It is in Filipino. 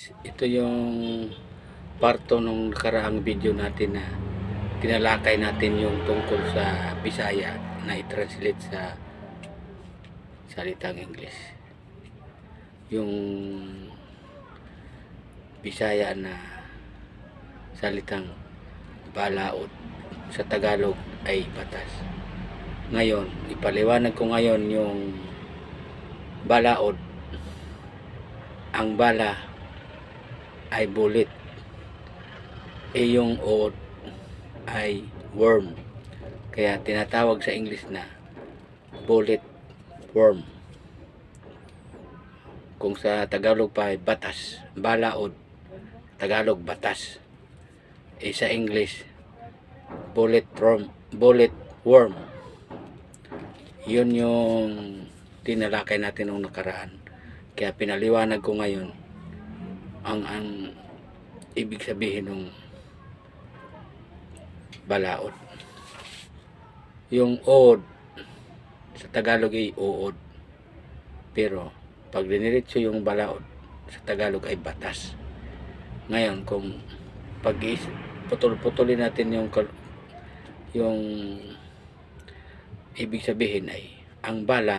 guys, ito yung parto nung nakaraang video natin na tinalakay natin yung tungkol sa Bisaya na i-translate sa salitang English. Yung Bisaya na salitang balaod sa Tagalog ay batas. Ngayon, ipaliwanag ko ngayon yung balaod. Ang bala ay bullet, yung ood ay worm, kaya tinatawag sa English na bullet worm. Kung sa Tagalog pa ay batas, balaod, Tagalog batas, sa English bullet worm. Yun yung tinalakay natin nung nakaraan, kaya pinaliwanag ko ngayon ang ibig sabihin ng balaod. Yung ood sa Tagalog ay uod, pero pag diniretso yung balaod sa Tagalog ay batas. Ngayon, kung pag putol-putulin natin yung ibig sabihin ay ang bala